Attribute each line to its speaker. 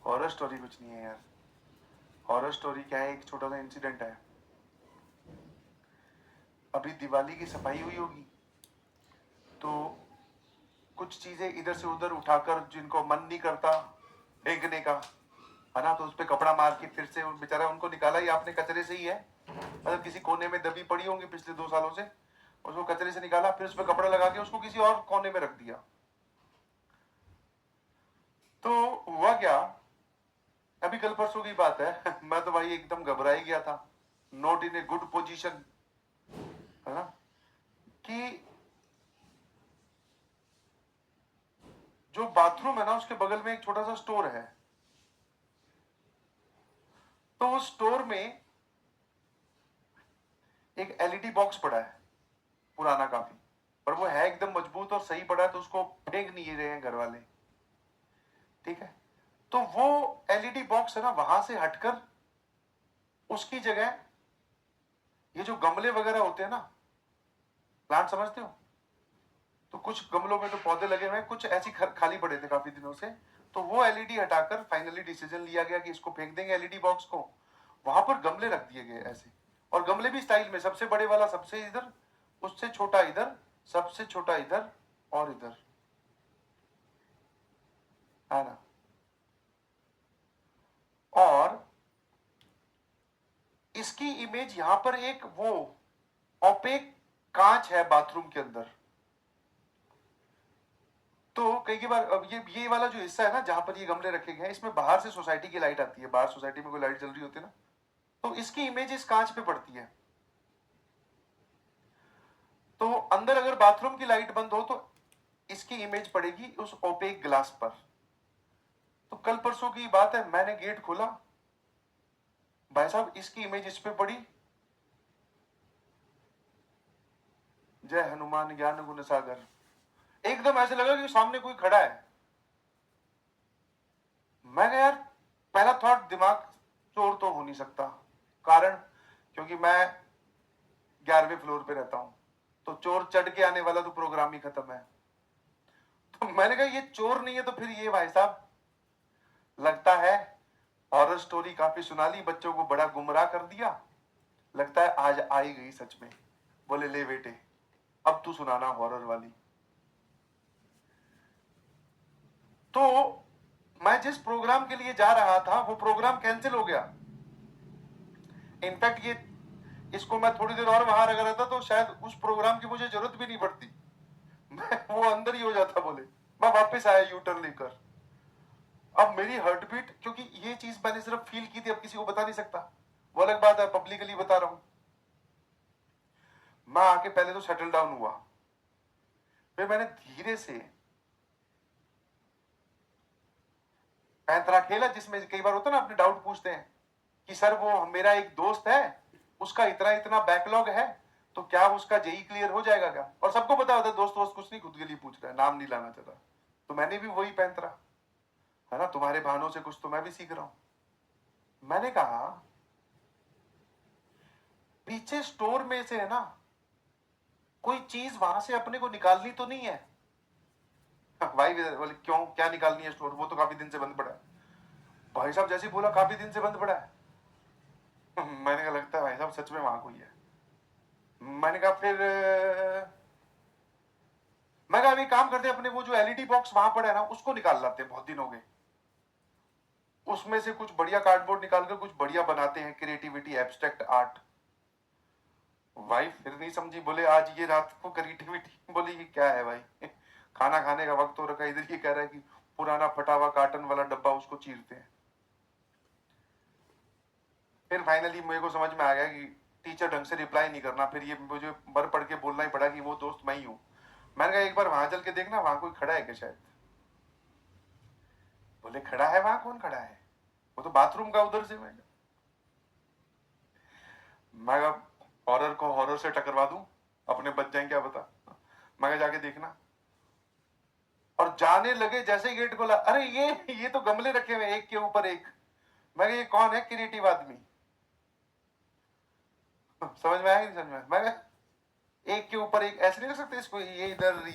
Speaker 1: Horror story कुछ नहीं है यार। हॉरर स्टोरी क्या है, एक छोटा सा इंसिडेंट है। अभी दिवाली की सफाई हुई होगी तो कुछ चीजें इधर से उधर उठाकर, जिनको मन नहीं करता फेंकने का, है ना, तो उस पर कपड़ा मार के फिर से बेचारा उनको निकाला ही आपने कचरे से ही है। मतलब किसी कोने में दबी पड़ी होंगी पिछले 2 सालों से, उसको कचरे से निकाला, फिर उस पर कपड़ा लगा के उसको किसी और कोने में रख दिया। तो हुआ क्या, अभी कल परसों की बात है मैं तो भाई एकदम घबरा ही गया था, not in a good position, है ना, कि जो बाथरूम है ना उसके बगल में एक छोटा सा स्टोर है। तो उस स्टोर में एक एलईडी बॉक्स पड़ा है, पुराना काफी, पर वो है एकदम मजबूत और सही पड़ा है, तो उसको फेंक नहीं रहे हैं घर वाले। ठीक है, तो वो एलईडी बॉक्स है ना, वहां से हटकर उसकी जगह ये जो गमले वगैरह होते हैं ना, प्लांट समझते हो, तो कुछ गमलों में तो पौधे लगे हुए हैं, कुछ ऐसी खाली पड़े थे काफी दिनों से। तो वो एलईडी हटाकर फाइनली डिसीजन लिया गया कि इसको फेंक देंगे एलईडी बॉक्स को। वहां पर गमले रख दिए गए ऐसे, और गमले भी स्टाइल में, सबसे बड़े वाला सबसे इधर, उससे छोटा इधर, सबसे छोटा इधर, और इधर, है ना। और इसकी इमेज यहां पर एक वो ओपेक कांच है बाथरूम के अंदर। तो कई बार अब ये वाला जो हिस्सा है ना जहां पर ये गमले रखे गए हैं, इसमें बाहर से सोसाइटी की लाइट आती है, बाहर सोसाइटी में कोई लाइट जल रही होती है ना, तो इसकी इमेज इस कांच पे पड़ती है। तो अंदर अगर बाथरूम की लाइट बंद हो तो इसकी इमेज पड़ेगी उस ओपेक ग्लास पर। तो कल परसों की बात है, मैंने गेट खोला, भाई साहब इसकी इमेज इस पे पड़ी, जय हनुमान ज्ञान गुण सागर। एकदम ऐसे लगा कि सामने कोई खड़ा है। मैंने यार, पहला थॉट दिमाग, चोर तो हो नहीं सकता, कारण क्योंकि मैं 11वें फ्लोर पे रहता हूं, तो चोर चढ़ के आने वाला तो प्रोग्राम ही खत्म है। तो मैंने कहा ये चोर नहीं है तो फिर ये भाई साहब, लगता है हॉरर स्टोरी काफी सुना ली, बच्चों को बड़ा गुमराह कर दिया, लगता है आज आई गई सच में। बोले ले बेटे, अब तू सुनाना हॉरर वाली। तो मैं जिस प्रोग्राम के लिए जा रहा था वो प्रोग्राम कैंसिल हो गया। इनफैक्ट ये, इसको मैं थोड़ी देर और वहां रखा रहता तो शायद उस प्रोग्राम की मुझे जरूरत भी नहीं पड़ती, मैं वो अंदर ही हो जाता। बोले मैं वापस आया यू टर्न लेकर। अब मेरी हार्ट बीट, क्योंकि ये चीज मैंने सिर्फ फील की थी, अब किसी को बता नहीं सकता, वो अलग बात है, पब्लिकली बता रहा हूं। मैं आके पहले तो सेटल डाउन हुआ, फिर मैंने धीरे से पैंतरा खेला, जिसमें कई बार होता है ना, अपने डाउट पूछते हैं कि सर वो मेरा एक दोस्त है, उसका इतना इतना बैकलॉग है, तो क्या उसका जेई क्लियर हो जाएगा क्या? और सबको पता होता है दोस्त वोस्त कुछ नहीं, खुद के लिए पूछ रहा है, नाम नहीं लाना चाहता। तो मैंने भी वही पैंतरा, है ना, तुम्हारे बहानों से कुछ तो मैं भी सीख रहा हूं। मैंने कहा पीछे स्टोर में से है ना कोई चीज वहां से अपने को निकालनी तो नहीं है? भाई बोले क्यों, क्या निकालनी है स्टोर, वो तो काफी दिन से बंद पड़ा है। भाई साहब जैसे बोला काफी दिन से बंद पड़ा है, मैंने कहा लगता है भाई साहब सच में वहां कोई है। मैंने कहा फिर मैं कहा अभी काम करते, अपने वो जो एलईडी बॉक्स वहां पड़ा है ना उसको निकाल लाते हैं, बहुत दिन हो गए, उसमें से कुछ बढ़िया कार्डबोर्ड निकालकर कुछ बढ़िया बनाते हैं, क्रिएटिविटी एब्स्ट्रैक्ट आर्ट। वाइफ फिर नहीं समझी, बोले आज ये रात को क्रिएटिविटी, बोली ये क्या है भाई, खाना खाने का वक्त हो रखा है, इधर ये कह रहा है कि पुराना फटा हुआ कार्टन वाला डब्बा उसको चीरते हैं। फिर फाइनली मेरे को समझ में आ गया कि टीचर ढंग से रिप्लाई नहीं करना, फिर ये मुझे बर पढ़ के बोलना ही पड़ा कि वो दोस्त मैं ही हूं। मैंने कहा एक बार वहां चल के देखना, वहां कोई खड़ा है क्या शायद। बोले खड़ा है, वहां कौन खड़ा है, वो तो बाथरूम का उधर से। मैं हॉरर को हॉरर से टकरवा दूं, अपने बच जाए क्या पता। मैं जाके देखना, और जाने लगे जैसे ही गेट खोला, अरे ये तो गमले रखे हुए एक के ऊपर एक। मैं ये कौन है क्रिएटिव आदमी, समझ में आया नहीं समझ में? मैं एक के ऊपर एक ऐसे नहीं रख सकते इसको, ये इधर ये